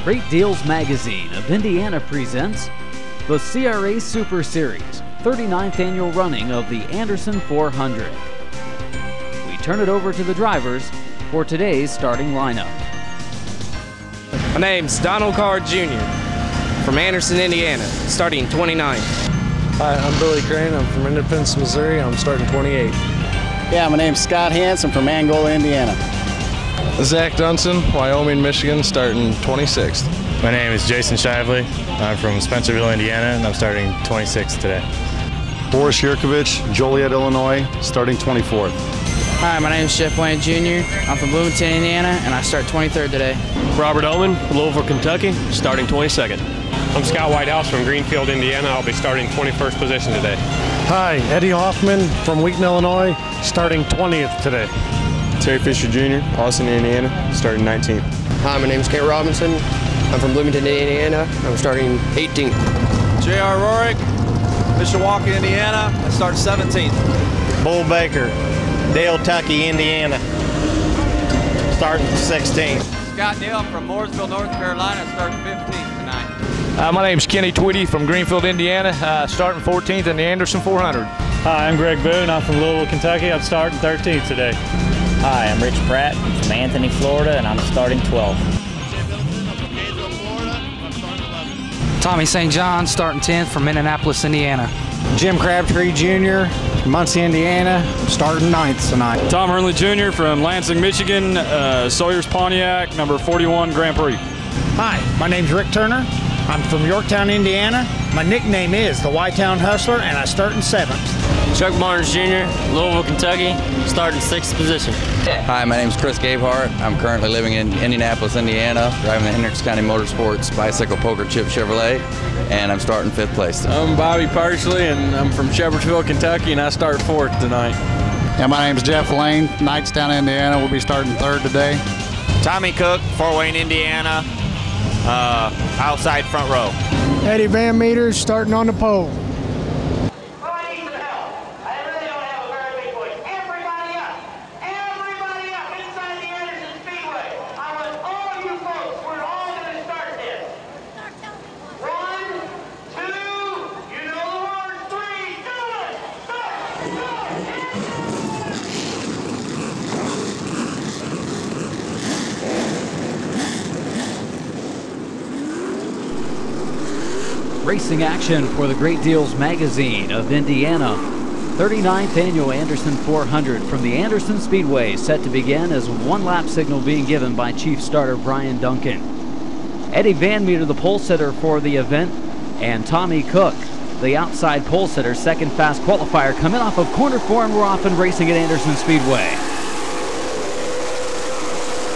Great Deals Magazine of Indiana presents the CRA Super Series, 39th annual running of the Anderson 400. We turn it over to the drivers for today's starting lineup. My name's Donald Carr Jr. from Anderson, Indiana, starting 29th. Hi, I'm Billy Crane. I'm from Independence, Missouri. I'm starting 28. Yeah, my name's Scott Hansen from Angola, Indiana. Zach Dunson, Wyoming, Michigan, starting 26th. My name is Jason Shively. I'm from Spencerville, Indiana, and I'm starting 26th today. Boris Yurkovich, Joliet, Illinois, starting 24th. Hi, my name is Jeff Wayne Jr. I'm from Bloomington, Indiana, and I start 23rd today. Robert Ullman, Louisville, Kentucky, starting 22nd. I'm Scott Whitehouse from Greenfield, Indiana. I'll be starting 21st position today. Hi, Eddie Hoffman from Wheaton, Illinois, starting 20th today. Terry Fisher Jr., Austin, Indiana, starting 19th. Hi, my name is Kent Robinson. I'm from Bloomington, Indiana. I'm starting 18th. J.R. Rorick, Mishawaka, Indiana. I start 17th. Bull Baker, Dale Tucky, Indiana, starting 16th. Scott Neal from Mooresville, North Carolina, starting 15th tonight. My name's Kenny Twitty from Greenfield, Indiana, starting 14th in the Anderson 400. Hi, I'm Greg Boone. I'm from Louisville, Kentucky. I'm starting 13th today. Hi, I'm Rich Pratt from Anthony, Florida, and I'm starting 12th. Tommy St. John, starting 10th from Indianapolis, Indiana. Jim Crabtree Jr., Muncie, Indiana, starting 9th tonight. Tom Hurley Jr. from Lansing, Michigan, Sawyer's Pontiac, number 41 Grand Prix. Hi, my name's Rick Turner. I'm from Yorktown, Indiana. My nickname is the Y-Town Hustler, and I start in 7th. Chuck Barnes Jr., Louisville, Kentucky, starting 6th position. Hi, my name is Chris Gavehart. I'm currently living in Indianapolis, Indiana, driving the Hendricks County Motorsports Bicycle Poker Chip Chevrolet, and I'm starting 5th place. I'm Bobby Parsley, and I'm from Shepherdsville, Kentucky, and I start 4th tonight. Yeah, my name's Jeff Lane, Knightstown, Indiana. We'll be starting 3rd today. Tommy Cook, Fort Wayne, Indiana, outside front row. Eddie VanMeter starting on the pole. Everybody up inside the Anderson Speedway. I want all you folks, we're all going to start this. 1, 2, you know the words, 3, 2, start. Racing action for the Great Deals Magazine of Indiana. 39th annual Anderson 400 from the Anderson Speedway set to begin as one lap signal being given by Chief Starter Brian Duncan. Eddie VanMeter, the pole sitter for the event, and Tommy Cook, the outside pole sitter, second fast qualifier, coming off of corner 4, and we're off and racing at Anderson Speedway.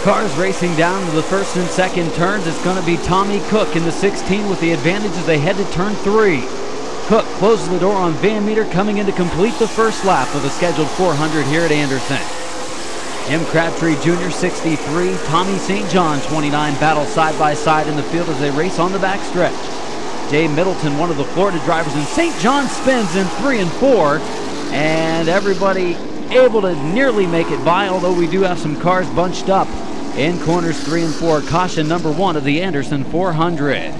Cars racing down to the first and second turns. It's going to be Tommy Cook in the 16 with the advantage as they head to turn 3. Cook closes the door on VanMeter, coming in to complete the first lap of the scheduled 400 here at Anderson. Jim Crabtree Jr., 63, Tommy St. John, 29, battle side by side in the field as they race on the back stretch. Jay Middleton, one of the Florida drivers, and St. John spins in 3 and 4, and everybody able to nearly make it by, although we do have some cars bunched up in corners 3 and 4. Caution number 1 of the Anderson 400.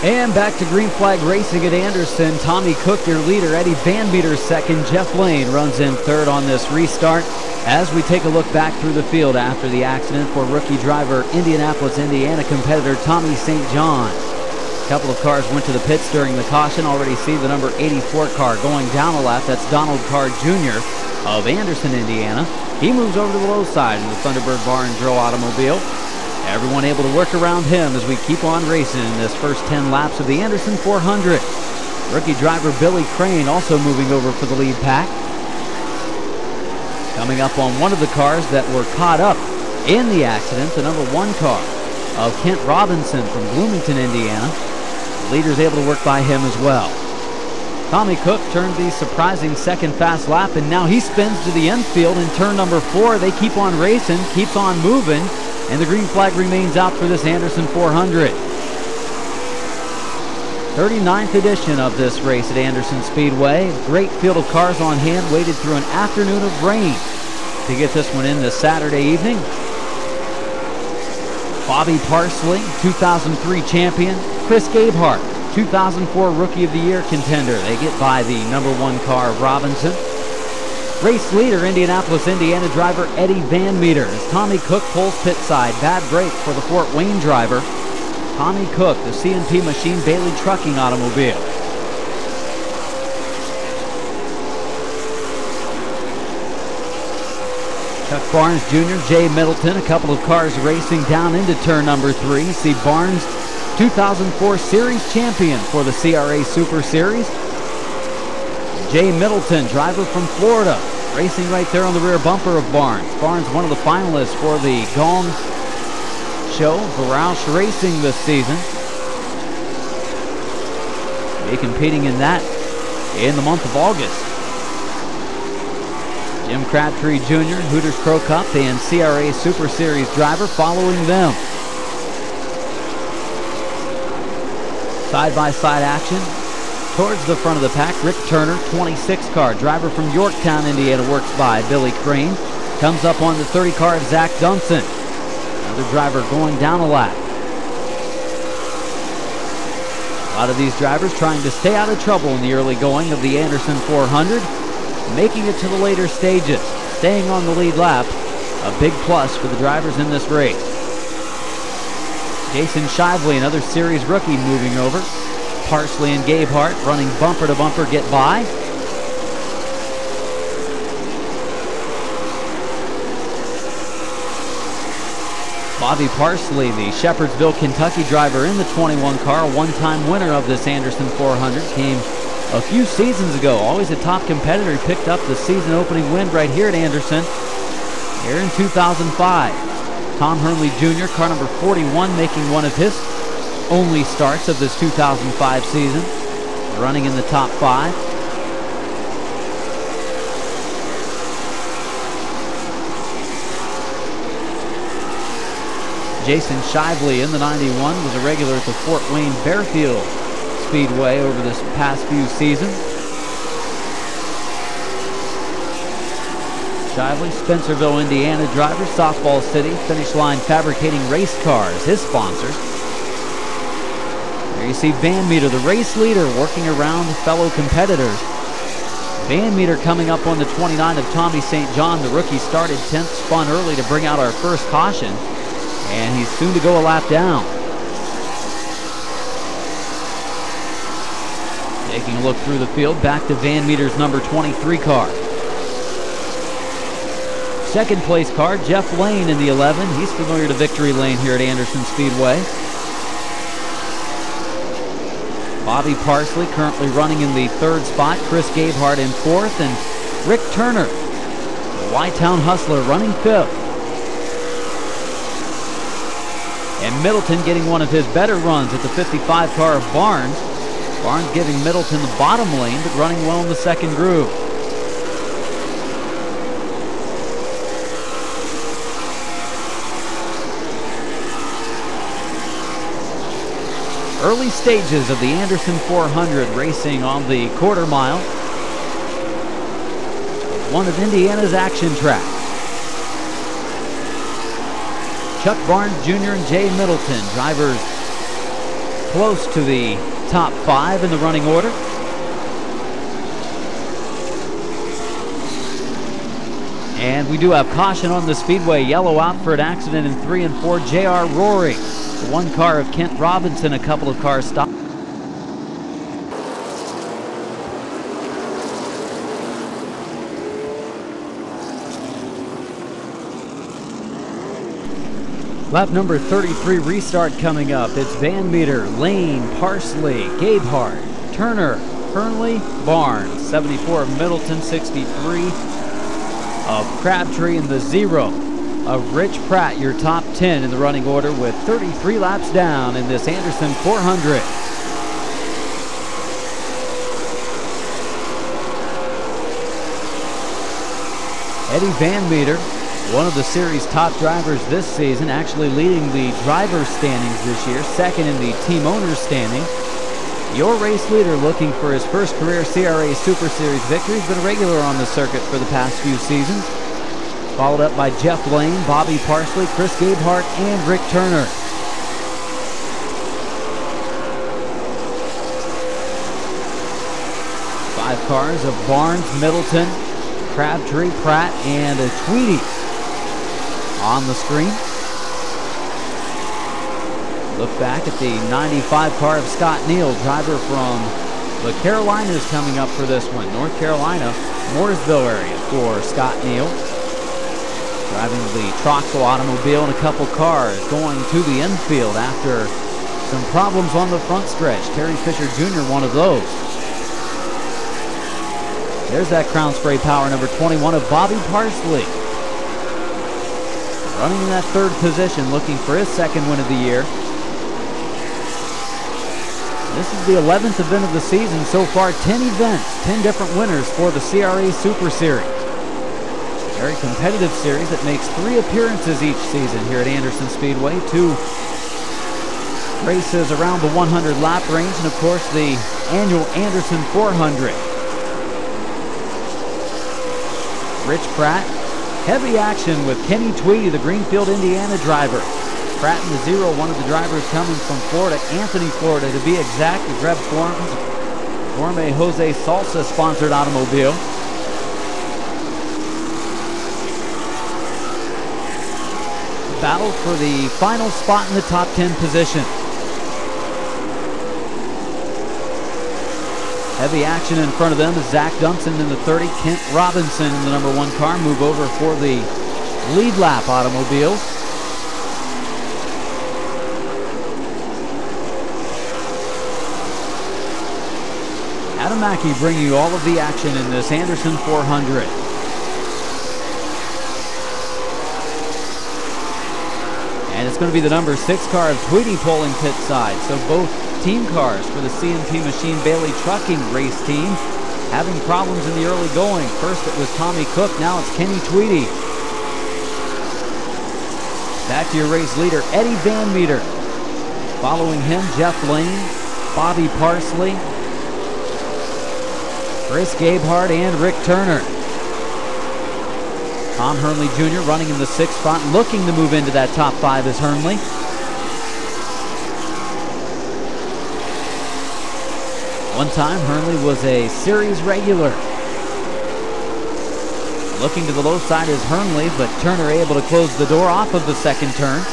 And back to green flag racing at Anderson. Tommy Cook, your leader. Eddie VanMeter second. Jeff Lane runs in 3rd on this restart as we take a look back through the field after the accident for rookie driver, Indianapolis, Indiana competitor Tommy St. John. A couple of cars went to the pits during the caution. Already see the number 84 car going down a lap. That's Donald Carr Jr. of Anderson, Indiana. He moves over to the low side in the Thunderbird Bar and Grill automobile. Everyone able to work around him as we keep on racing in this first 10 laps of the Anderson 400. Rookie driver Billy Crane also moving over for the lead pack. Coming up on one of the cars that were caught up in the accident, the number 1 car of Kent Robinson from Bloomington, Indiana. The leader's able to work by him as well. Tommy Cook turned the surprising second fast lap, and now he spins to the infield in turn number 4. They keep on racing, keeps on moving, and the green flag remains out for this Anderson 400. 39th edition of this race at Anderson Speedway. Great field of cars on hand, waited through an afternoon of rain to get this one in this Saturday evening. Bobby Parsley, 2003 champion. Chris Gabehart, 2004 Rookie of the Year contender. They get by the number 1 car of Robinson. Race leader, Indianapolis, Indiana driver Eddie VanMeter, as Tommy Cook pulls pit side. Bad break for the Fort Wayne driver. Tommy Cook, the C&P Machine Bailey Trucking automobile. Chuck Barnes Jr., Jay Middleton, a couple of cars racing down into turn number 3. See Barnes, 2004 Series champion for the CRA Super Series. Jay Middleton, driver from Florida, racing right there on the rear bumper of Barnes. Barnes, one of the finalists for the Gong Show for Roush Racing this season. Be competing in that in the month of August. Jim Crabtree Jr., Hooters Pro Cup and CRA Super Series driver following them. Side-by-side action towards the front of the pack. Rick Turner, 26 car, driver from Yorktown, Indiana, works by Billy Crane. Comes up on the 30 car of Zach Dunson. Another driver going down a lap. A lot of these drivers trying to stay out of trouble in the early going of the Anderson 400. Making it to the later stages. Staying on the lead lap. A big plus for the drivers in this race. Jason Shively, another series rookie, moving over. Parsley and Gabehart running bumper to bumper, get by. Bobby Parsley, the Shepherdsville, Kentucky driver in the 21 car, a one-time winner of this Anderson 400, came a few seasons ago. Always a top competitor. He picked up the season opening win right here at Anderson here in 2005. Tom Hernley Jr., car number 41, making one of his only starts of this 2005 season, running in the top 5. Jason Shively in the 91 was a regular at the Fort Wayne Bearfield Speedway over this past few seasons. Shively, Spencerville, Indiana driver, Softball City, Finish Line Fabricating Race Cars, his sponsors. There you see VanMeter, the race leader, working around fellow competitors. VanMeter coming up on the 29 of Tommy St. John. The rookie started 10th, spun early to bring out our first caution, and he's soon to go a lap down. Taking a look through the field, back to VanMeter's number 23 car. Second place car, Jeff Lane in the 11. He's familiar to victory lane here at Anderson Speedway. Bobby Parsley currently running in the 3rd spot. Chris Gabehart in 4th, and Rick Turner, the Y-Town Hustler, running 5th. And Middleton getting one of his better runs at the 55 car of Barnes. Barnes giving Middleton the bottom lane, but running well in the second groove. Early stages of the Anderson 400 racing on the quarter mile. One of Indiana's action tracks. Chuck Barnes Jr. and Jay Middleton, drivers close to the top 5 in the running order. And we do have caution on the speedway. Yellow out for an accident in 3 and 4. J.R. Rory, the 1 car of Kent Robinson, a couple of cars stopped. Lap number 33 restart coming up. It's VanMeter, Lane, Parsley, Gabehart, Turner, Hernley, Barnes. 74 of Middleton, 63 of Crabtree, and the 0 of Rich Pratt, your top 10 in the running order, with 33 laps down in this Anderson 400. Eddie VanMeter, one of the series top drivers this season, actually leading the driver standings this year, second in the team owners standing. Your race leader looking for his first career CRA Super Series victory. He's been a regular on the circuit for the past few seasons. Followed up by Jeff Lane, Bobby Parsley, Chris Gabehart, and Rick Turner. Five cars of Barnes, Middleton, Crabtree, Pratt, and Tweedy on the screen. Look back at the 95 car of Scott Neal, driver from the Carolinas, coming up for this one. North Carolina, Mooresville area for Scott Neal. Driving the Troxel automobile and a couple cars going to the infield after some problems on the front stretch. Terry Fisher Jr., one of those. There's that Crown Spray Power number 21 of Bobby Parsley. Running in that third position, looking for his second win of the year. This is the 11th event of the season. So far, 10 events, 10 different winners for the CRA Super Series. Very competitive series that makes 3 appearances each season here at Anderson Speedway. 2 races around the 100 lap range, and of course the annual Anderson 400. Rich Pratt, heavy action with Kenny Tweedy, the Greenfield, Indiana driver. Pratt in the 0, one of the drivers coming from Florida, Anthony, Florida to be exact, the Greb Gourmet Jose Salsa sponsored automobile. Battle for the final spot in the top 10 position. Heavy action in front of them is Zach Dunson in the 30, Kent Robinson in the number 1 car. Move over for the lead lap automobiles. Adam Mackey bringing you all of the action in this Anderson 400. And it's going to be the number 6 car of Tweedy pulling pit side. So both team cars for the CMT Machine Bailey Trucking race team having problems in the early going. First it was Tommy Cook, now it's Kenny Tweedy. Back to your race leader, Eddie VanMeter. Following him, Jeff Lane, Bobby Parsley, Chris Gabehart, and Rick Turner. Tom Hernley Jr. running in the 6th spot, looking to move into that top 5 is Hernley. One time, Hernley was a series regular. Looking to the low side is Hernley, but Turner able to close the door off of the second turn.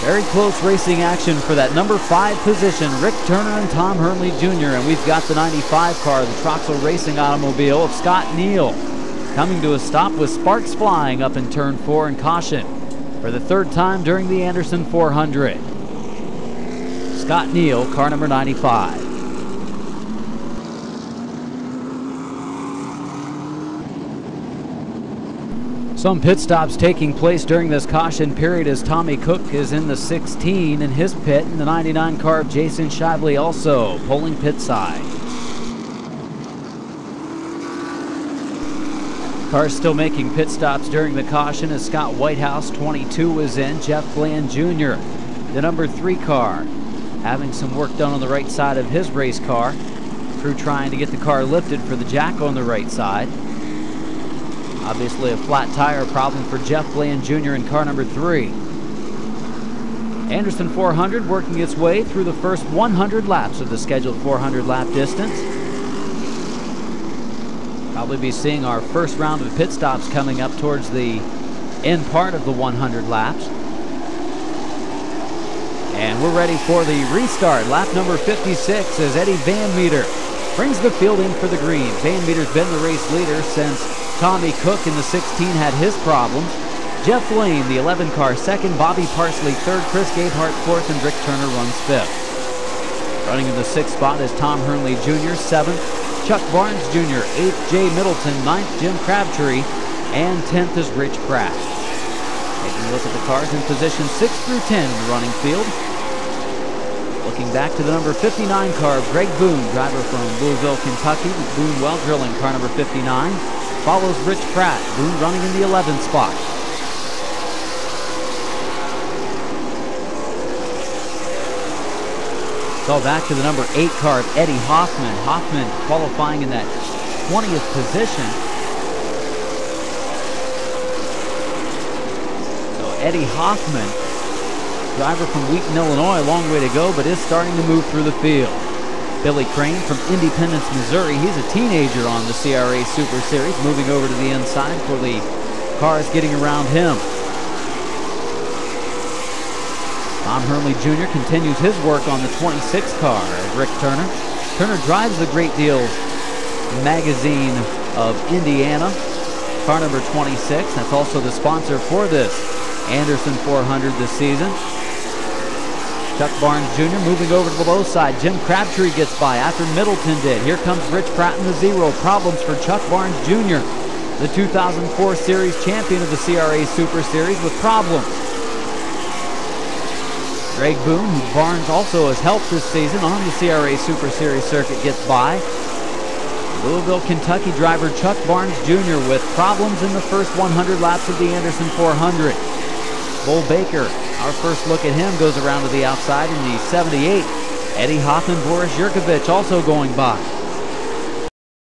Very close racing action for that number 5 position, Rick Turner and Tom Hernley Jr. And we've got the 95 car, the Troxel Racing automobile of Scott Neal, coming to a stop with sparks flying up in turn 4 and caution for the 3rd time during the Anderson 400. Scott Neal, car number 95. Some pit stops taking place during this caution period as Tommy Cook is in the 16 in his pit, and the 99 car of Jason Shively also pulling pit side. Cars still making pit stops during the caution as Scott Whitehouse, 22, is in. Jeff Bland Jr., the number 3 car, having some work done on the right side of his race car. Crew trying to get the car lifted for the jack on the right side. Obviously a flat tire problem for Jeff Bland Jr. in car number 3. Anderson 400 working its way through the first 100 laps of the scheduled 400 lap distance. Probably be seeing our first round of pit stops coming up towards the end part of the 100 laps. And we're ready for the restart. Lap number 56 as Eddie VanMeter brings the field in for the green. VanMeter's been the race leader since Tommy Cook in the 16 had his problems. Jeff Lane, the 11 car, 2nd. Bobby Parsley, 3rd. Chris Gabehart, 4th. And Rick Turner runs 5th. Running in the 6th spot is Tom Hernley Jr., 7th. Chuck Barnes Jr., 8th. Jay Middleton, 9th. Jim Crabtree, and 10th is Rich Pratt. Taking a look at the cars in position 6 through 10 in the running field. Looking back to the number 59 car, Greg Boone, driver from Louisville, Kentucky. Boone Well Drilling, car number 59. Follows Rich Pratt, Boone running in the 11th spot. So back to the number 8 car, Eddie Hoffman. Hoffman qualifying in that 20th position. So Eddie Hoffman, driver from Wheaton, Illinois, a long way to go, but is starting to move through the field. Billy Crane from Independence, Missouri. He's a teenager on the CRA Super Series, moving over to the inside for the cars getting around him. Tom Hurley Jr. continues his work on the 26 car of Rick Turner. Turner drives the Great Deals magazine of Indiana. Car number 26. That's also the sponsor for this Anderson 400 this season. Chuck Barnes Jr. moving over to the low side. Jim Crabtree gets by after Middleton did. Here comes Rich Pratt in the 0. Problems for Chuck Barnes Jr., the 2004 Series champion of the CRA Super Series, with problems. Greg Boone, who Barnes also has helped this season on the CRA Super Series circuit, gets by. Louisville, Kentucky driver Chuck Barnes Jr. with problems in the first 100 laps of the Anderson 400. Bull Baker, our first look at him, goes around to the outside in the 78. Eddie Hoffman, Boris Yurkovich also going by.